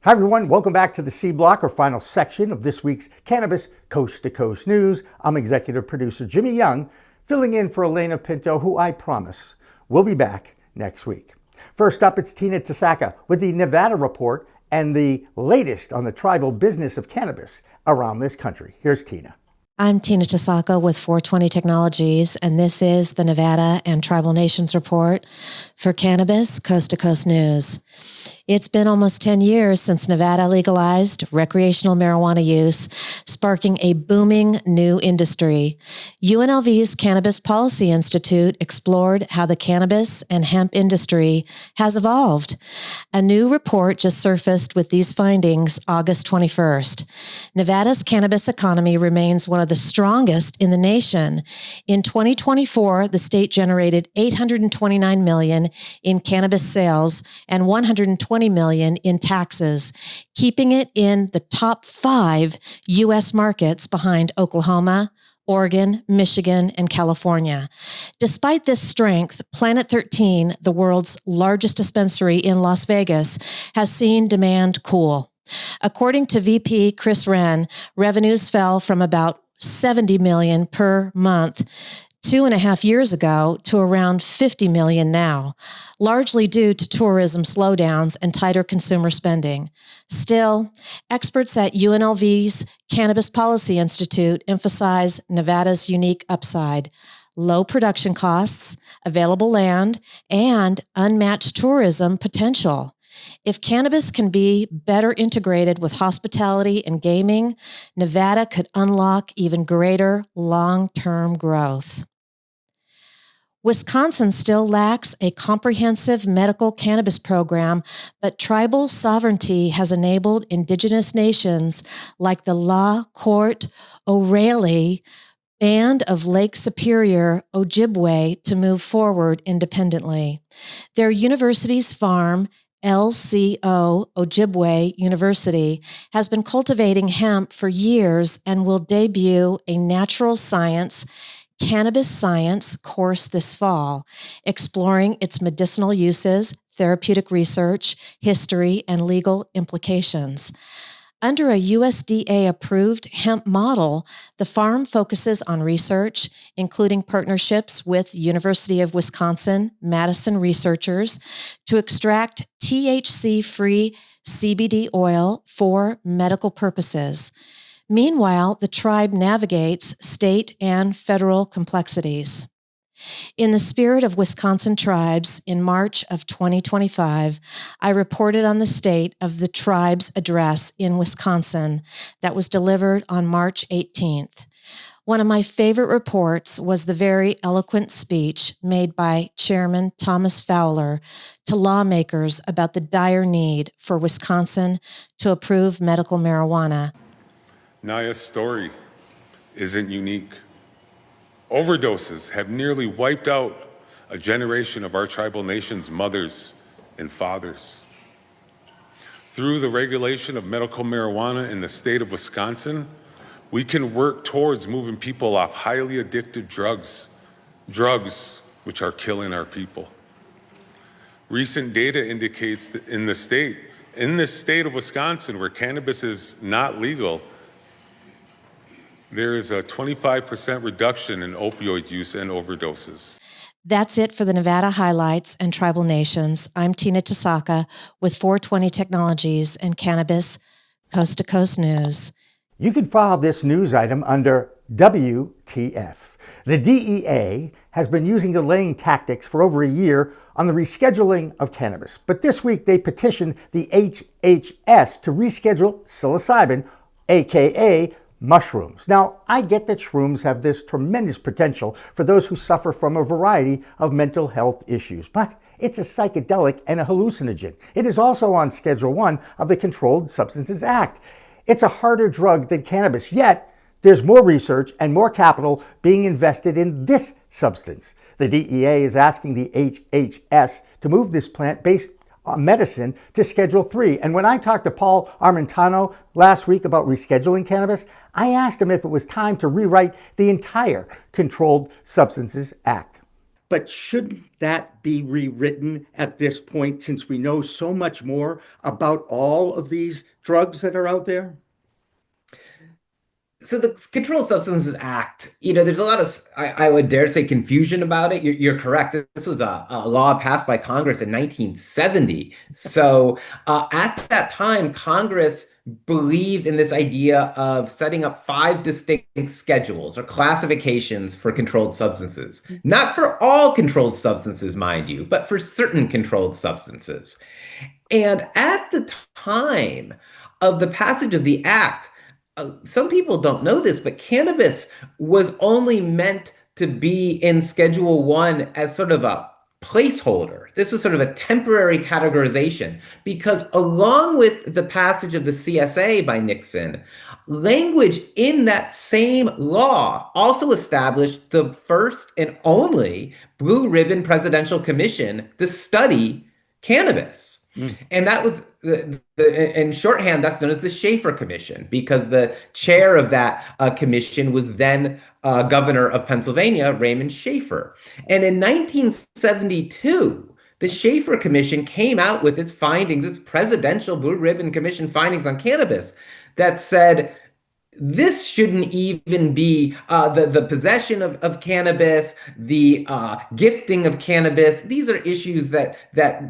Hi everyone, welcome back to the C Block, or final section of this week's Cannabis Coast to Coast News. I'm executive producer Jimmy Young, filling in for Elena Pinto, who I promise will be back next week. First up, it's Tina Tasaka with the Nevada report and the latest on the tribal business of cannabis around this country. Here's Tina. I'm Tina Tasaka with 420 Technologies, and this is the Nevada and Tribal Nations Report for Cannabis Coast to Coast News. It's been almost 10 years since Nevada legalized recreational marijuana use, sparking a booming new industry. UNLV's Cannabis Policy Institute explored how the cannabis and hemp industry has evolved. A new report just surfaced with these findings August 21st. Nevada's cannabis economy remains one of the strongest in the nation. In 2024, the state generated $829 million in cannabis sales and $120 million in taxes, keeping it in the top 5 U.S. markets behind Oklahoma, Oregon, Michigan, and California. Despite this strength, Planet 13, the world's largest dispensary in Las Vegas, has seen demand cool. According to VP Chris Wren, revenues fell from about $70 million per month 2.5 years ago to around $50 million now, largely due to tourism slowdowns and tighter consumer spending. Still, experts at UNLV's Cannabis Policy Institute emphasize Nevada's unique upside: low production costs, available land, and unmatched tourism potential. If cannabis can be better integrated with hospitality and gaming, Nevada could unlock even greater long-term growth. Wisconsin still lacks a comprehensive medical cannabis program, but tribal sovereignty has enabled indigenous nations like the La Court O'Reilly Band of Lake Superior, Ojibwe, to move forward independently. Their university's farm, LCO Ojibwe University, has been cultivating hemp for years and will debut a natural science, cannabis science course this fall, exploring its medicinal uses, therapeutic research, history, and legal implications. Under a USDA-approved hemp model, the farm focuses on research, including partnerships with University of Wisconsin-Madison researchers to extract THC-free CBD oil for medical purposes. Meanwhile, the tribe navigates state and federal complexities. In the spirit of Wisconsin tribes, in March of 2025, I reported on the state of the tribe's address in Wisconsin that was delivered on March 18th. One of my favorite reports was the very eloquent speech made by Chairman Thomas Fowler to lawmakers about the dire need for Wisconsin to approve medical marijuana. Naya's story isn't unique. Overdoses have nearly wiped out a generation of our tribal nation's mothers and fathers. Through the regulation of medical marijuana in the state of Wisconsin, we can work towards moving people off highly addictive drugs which are killing our people. Recent data indicates that in this state of Wisconsin, where cannabis is not legal, there is a 25% reduction in opioid use and overdoses. That's it for the Nevada highlights and tribal nations. I'm Tina Tasaka with 420 Technologies and Cannabis Coast to Coast News. You can file this news item under WTF. The DEA has been using delaying tactics for over a year on the rescheduling of cannabis. But this week they petitioned the HHS to reschedule psilocybin, aka mushrooms. Now, I get that shrooms have this tremendous potential for those who suffer from a variety of mental health issues, but it's a psychedelic and a hallucinogen. It is also on Schedule 1 of the Controlled Substances Act. It's a harder drug than cannabis, yet there's more research and more capital being invested in this substance. The DEA is asking the HHS to move this plant-based medicine to Schedule 3. And when I talked to Paul Armentano last week about rescheduling cannabis, I asked him if it was time to rewrite the entire Controlled Substances Act. But shouldn't that be rewritten at this point since we know so much more about all of these drugs that are out there? So the Controlled Substances Act, there's a lot of, I would dare say, confusion about it. You're correct. This was a law passed by Congress in 1970. So at that time, Congress believed in this idea of setting up 5 distinct schedules or classifications for controlled substances. Not for all controlled substances, mind you, but for certain controlled substances. And at the time of the passage of the act, some people don't know this, but cannabis was only meant to be in Schedule 1 as sort of a placeholder. This was sort of a temporary categorization because along with the passage of the CSA by Nixon, language in that same law also established the first and only blue ribbon presidential commission to study cannabis. And that was in shorthand, that's known as the Schaefer Commission, because the chair of that commission was then governor of Pennsylvania, Raymond Schaefer. And in 1972, the Schaefer Commission came out with its findings, its presidential Blue Ribbon Commission findings on cannabis that said, this shouldn't even be the possession of cannabis, the gifting of cannabis. These are issues that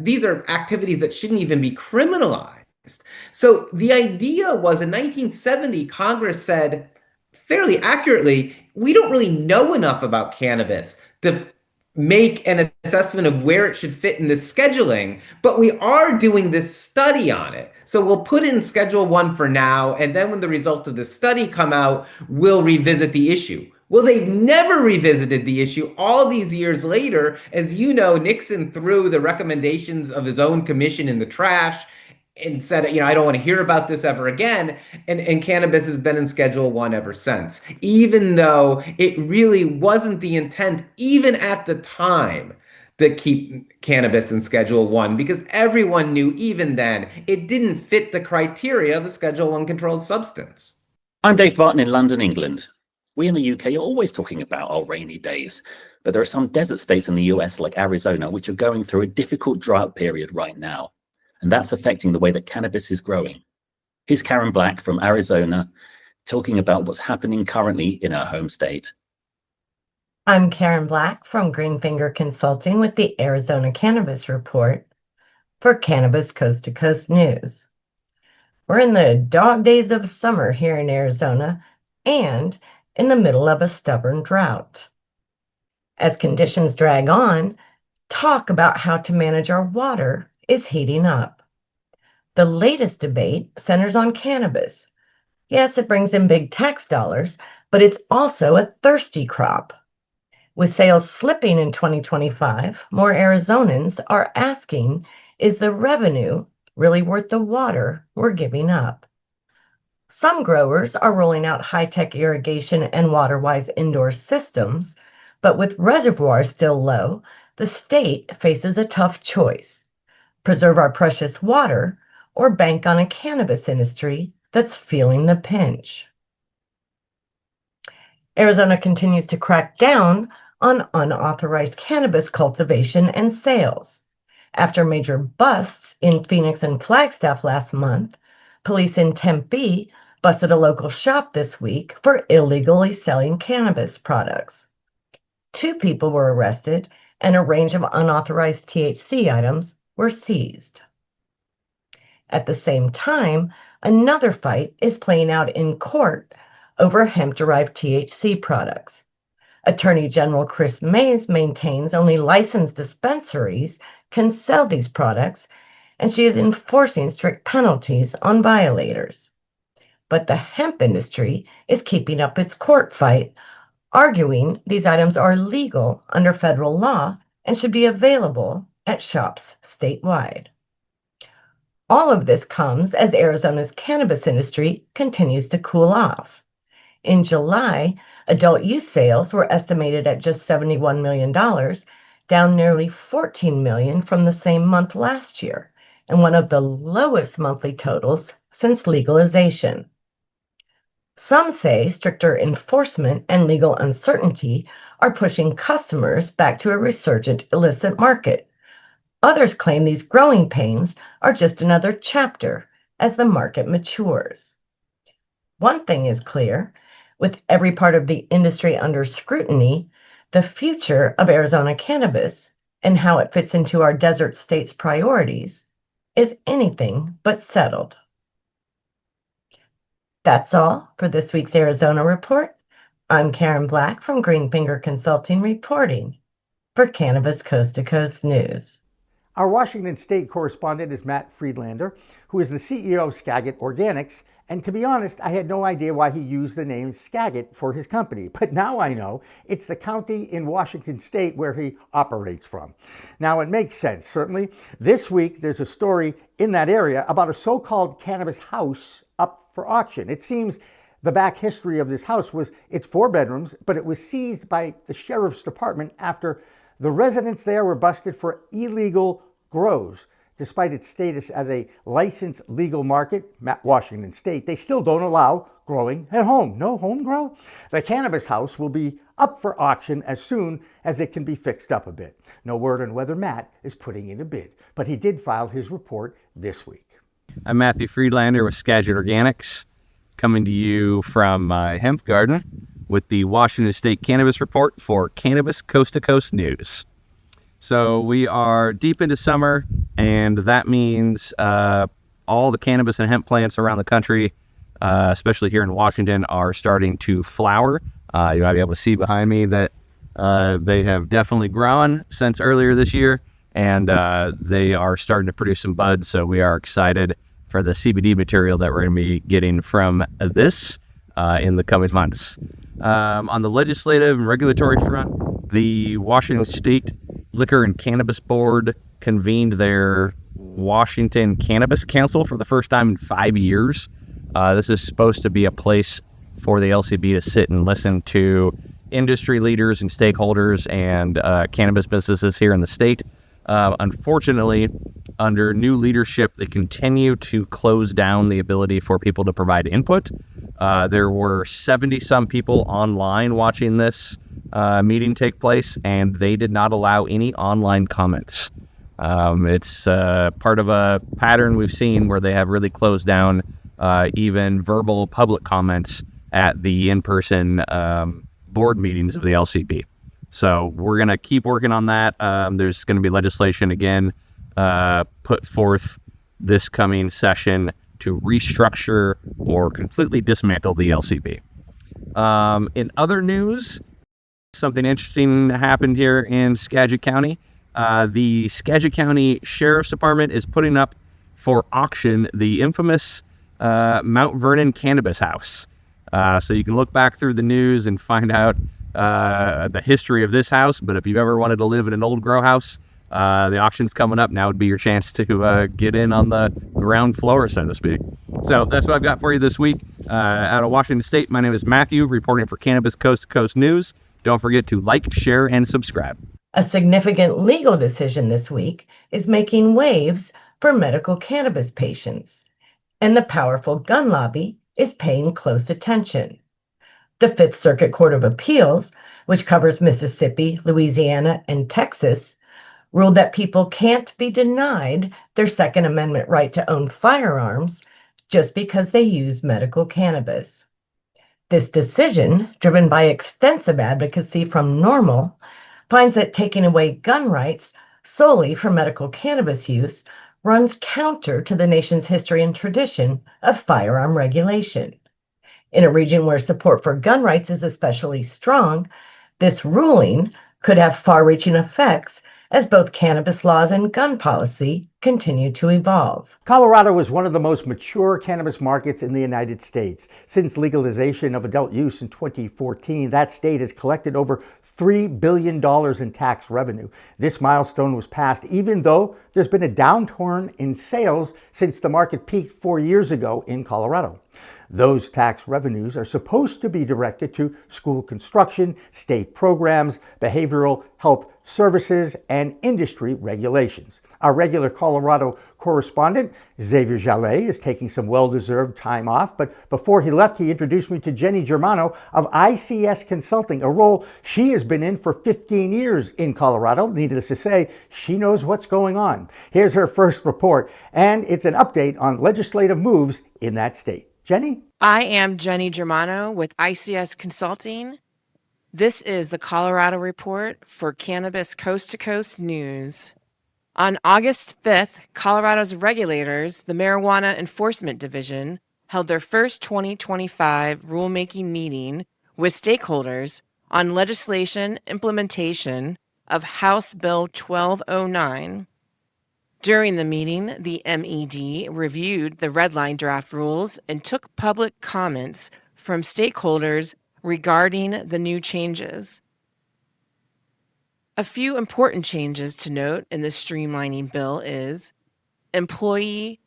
these are activities that shouldn't even be criminalized. So the idea was in 1970, Congress said fairly accurately, we don't really know enough about cannabis to make an assessment of where it should fit in this scheduling, but we are doing this study on it. So we'll put in Schedule 1 for now, and then when the results of the study come out, we'll revisit the issue. Well, they've never revisited the issue all these years later. As you know, Nixon threw the recommendations of his own commission in the trash and said, I don't want to hear about this ever again. And cannabis has been in Schedule 1 ever since, even though it really wasn't the intent, even at the time, to keep cannabis in Schedule 1, because everyone knew even then it didn't fit the criteria of a Schedule 1 controlled substance. I'm Dave Barton in London, England. We in the UK are always talking about our rainy days, but there are some desert states in the US like Arizona which are going through a difficult drought period right now. And that's affecting the way that cannabis is growing. Here's Karen Black from Arizona talking about what's happening currently in her home state. I'm Karen Black from Greenfinger Consulting with the Arizona Cannabis Report for Cannabis Coast to Coast News. We're in the dog days of summer here in Arizona and in the middle of a stubborn drought. As conditions drag on, talk about how to manage our water is heating up. The latest debate centers on cannabis. Yes, it brings in big tax dollars, but it's also a thirsty crop. With sales slipping in 2025, more Arizonans are asking, is the revenue really worth the water we're giving up? Some growers are rolling out high-tech irrigation and water-wise indoor systems, but with reservoirs still low, the state faces a tough choice. Preserve our precious water, or bank on a cannabis industry that's feeling the pinch. Arizona continues to crack down on unauthorized cannabis cultivation and sales. After major busts in Phoenix and Flagstaff last month, police in Tempe busted a local shop this week for illegally selling cannabis products. 2 people were arrested, and a range of unauthorized THC items were seized. At the same time, another fight is playing out in court over hemp-derived THC products. Attorney General Chris Mays maintains only licensed dispensaries can sell these products, and she is enforcing strict penalties on violators. But the hemp industry is keeping up its court fight, arguing these items are legal under federal law and should be available at shops statewide. All of this comes as Arizona's cannabis industry continues to cool off. In July, adult use sales were estimated at just $71 million, down nearly $14 million from the same month last year, and one of the lowest monthly totals since legalization. Some say stricter enforcement and legal uncertainty are pushing customers back to a resurgent illicit market. Others claim these growing pains are just another chapter as the market matures. One thing is clear, with every part of the industry under scrutiny, the future of Arizona cannabis and how it fits into our desert state's priorities is anything but settled. That's all for this week's Arizona Report. I'm Karen Black from Greenfinger Consulting reporting for Cannabis Coast to Coast News. Our Washington State correspondent is Matt Friedlander, who is the CEO of Skagit Organics. And to be honest, I had no idea why he used the name Skagit for his company. But now I know it's the county in Washington State where he operates from. Now it makes sense, certainly. This week, there's a story in that area about a so-called cannabis house up for auction. It seems the back history of this house was it's 4 bedrooms, but it was seized by the sheriff's department after the residents there were busted for illegal grows. Despite its status as a licensed legal market, Washington State, they still don't allow growing at home. No home grow? The cannabis house will be up for auction as soon as it can be fixed up a bit. No word on whether Matt is putting in a bid, but he did file his report this week. I'm Matthew Friedlander with Skagit Organics, coming to you from my hemp garden with the Washington State Cannabis Report for Cannabis Coast to Coast News. So we are deep into summer, and that means all the cannabis and hemp plants around the country, especially here in Washington, are starting to flower. You might be able to see behind me that they have definitely grown since earlier this year, and they are starting to produce some buds. So we are excited for the CBD material that we're going to be getting from this in the coming months. On the legislative and regulatory front, the Washington State Liquor and Cannabis Board convened their Washington Cannabis Council for the first time in 5 years. This is supposed to be a place for the LCB to sit and listen to industry leaders and stakeholders and cannabis businesses here in the state. Unfortunately, under new leadership, they continue to close down the ability for people to provide input. There were 70-some people online watching this meeting take place, and they did not allow any online comments. It's part of a pattern we've seen where they have really closed down even verbal public comments at the in-person board meetings of the LCB. So we're going to keep working on that. There's going to be legislation again put forth this coming session to restructure or completely dismantle the LCB. In other news, something interesting happened here in Skagit County. The Skagit County Sheriff's Department is putting up for auction the infamous Mount Vernon Cannabis House. So you can look back through the news and find out the history of this house. But if you've ever wanted to live in an old grow house, the auction's coming up. Now would be your chance to get in on the ground floor, so to speak. So that's what I've got for you this week. Out of Washington State, my name is Matthew, reporting for Cannabis Coast to Coast News. Don't forget to like, share, and subscribe. A significant legal decision this week is making waves for medical cannabis patients, and the powerful gun lobby is paying close attention. The Fifth Circuit Court of Appeals, which covers Mississippi, Louisiana, and Texas, ruled that people can't be denied their Second Amendment right to own firearms just because they use medical cannabis. This decision, driven by extensive advocacy from NORML, finds that taking away gun rights solely for medical cannabis use runs counter to the nation's history and tradition of firearm regulation. In a region where support for gun rights is especially strong, this ruling could have far-reaching effects as both cannabis laws and gun policy continue to evolve. Colorado is one of the most mature cannabis markets in the United States. Since legalization of adult use in 2014, that state has collected over $3 billion in tax revenue. This milestone was passed even though there's been a downturn in sales since the market peaked 4 years ago in Colorado. Those tax revenues are supposed to be directed to school construction, state programs, behavioral health services, and industry regulations. Our regular Colorado correspondent, Xavier Jallet, is taking some well-deserved time off, but before he left, he introduced me to Jenny Germano of ICS Consulting, a role she has been in for 15 years in Colorado. Needless to say, she knows what's going on. Here's her first report, and it's an update on legislative moves in that state. Jenny? I am Jenny Germano with ICS Consulting. This is the Colorado Report for Cannabis Coast to Coast News. On August 5th, Colorado's regulators, the Marijuana Enforcement Division, held their first 2025 rulemaking meeting with stakeholders on legislation implementation of House Bill 1209. During the meeting, the MED reviewed the red line draft rules and took public comments from stakeholders regarding the new changes. A few important changes to note in the streamlining bill is employee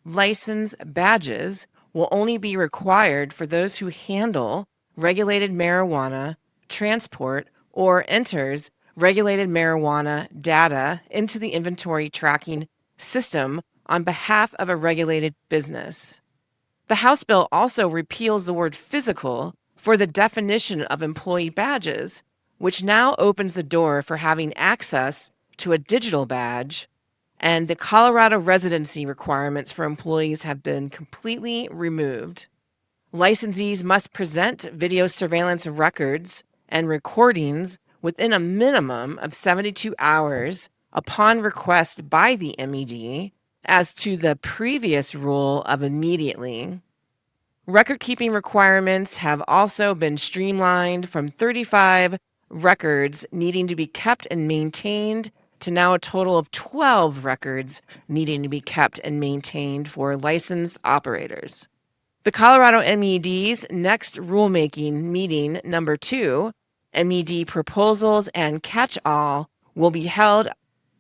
license badges will only be required for those who handle regulated marijuana, transport, or enters regulated marijuana data into the inventory tracking system on behalf of a regulated business. The House bill also repeals the word physical for the definition of employee badges, which now opens the door for having access to a digital badge, and the Colorado residency requirements for employees have been completely removed. Licensees must present video surveillance records and recordings within a minimum of 72 hours upon request by the MED, as to the previous rule of immediately. Record-keeping requirements have also been streamlined from 35 records needing to be kept and maintained to now a total of 12 records needing to be kept and maintained for licensed operators. The Colorado MED's next rulemaking meeting, number 2, MED Proposals and Catch-All, will be held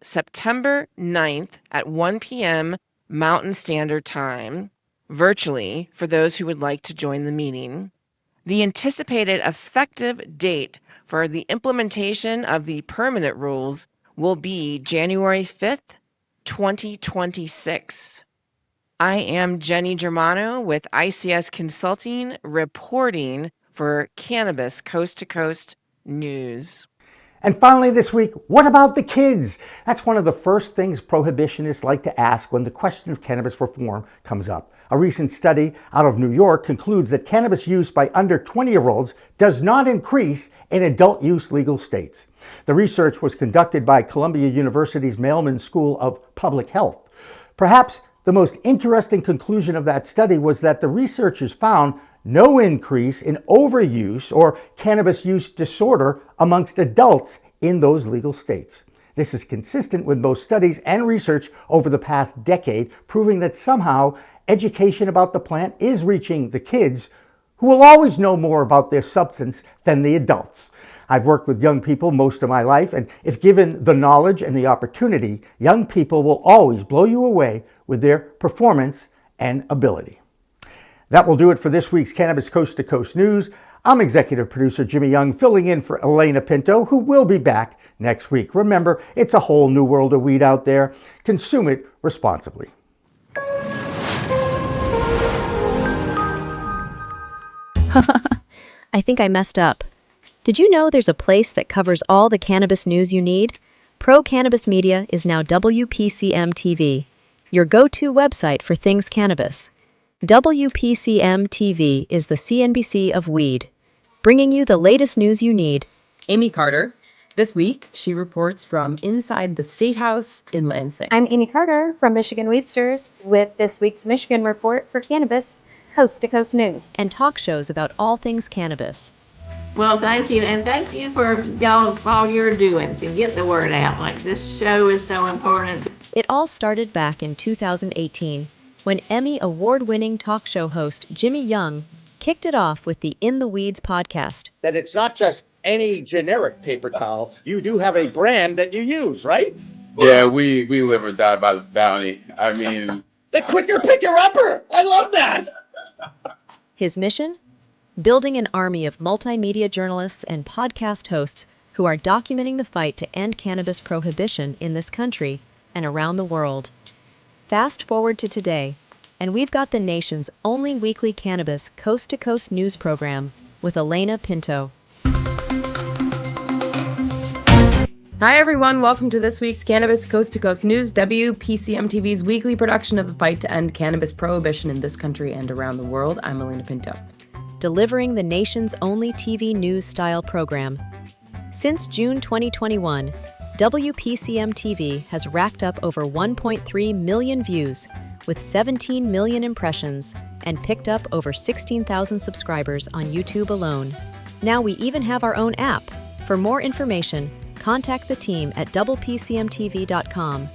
September 9th at 1 p.m. Mountain Standard Time, virtually for those who would like to join the meeting. The anticipated effective date for the implementation of the permanent rules will be January 5th, 2026. I am Jenny Germano with ICS Consulting, reporting for Cannabis Coast to Coast News. And finally this week, what about the kids? That's one of the first things prohibitionists like to ask when the question of cannabis reform comes up. A recent study out of New York concludes that cannabis use by under 20-year-olds does not increase in adult use legal states. The research was conducted by Columbia University's Mailman School of Public Health. Perhaps the most interesting conclusion of that study was that the researchers found no increase in overuse or cannabis use disorder amongst adults in those legal states. This is consistent with most studies and research over the past decade, proving that somehow education about the plant is reaching the kids, who will always know more about their substance than the adults. I've worked with young people most of my life, and if given the knowledge and the opportunity, young people will always blow you away with their performance and ability. That will do it for this week's Cannabis Coast to Coast News. I'm executive producer Jimmy Young, filling in for Elena Pinto, who will be back next week. Remember, it's a whole new world of weed out there. Consume it responsibly. I think I messed up. Did you know there's a place that covers all the cannabis news you need? Pro Cannabis Media is now WPCM TV, your go-to website for things cannabis. WPCM TV is the CNBC of weed, bringing you the latest news you need. Amy Carter. This week, she reports from inside the State House in Lansing. I'm Amy Carter from Michigan Weedsters with this week's Michigan Report for Cannabis Coast to Coast News. And talk shows about all things cannabis. Well, thank you, and thank you for all you're doing to get the word out. Like, this show is so important. It all started back in 2018, when Emmy award-winning talk show host Jimmy Young kicked it off with the In the Weeds podcast. That it's not just any generic paper towel. You do have a brand that you use, right? Yeah, we live or die by the bounty. I mean... The quicker picker-upper! I love that! His mission? Building an army of multimedia journalists and podcast hosts who are documenting the fight to end cannabis prohibition in this country and around the world. Fast forward to today, and we've got the nation's only weekly cannabis coast-to-coast news program with Elena Pinto. Hi, everyone. Welcome to this week's Cannabis Coast to Coast News, WPCM TV's weekly production of the fight to end cannabis prohibition in this country and around the world. I'm Elena Pinto. Delivering the nation's only TV news-style program. Since June 2021, WPCM TV has racked up over 1.3 million views, with 17 million impressions, and picked up over 16,000 subscribers on YouTube alone. Now we even have our own app. For more information, contact the team at WPCMTV.com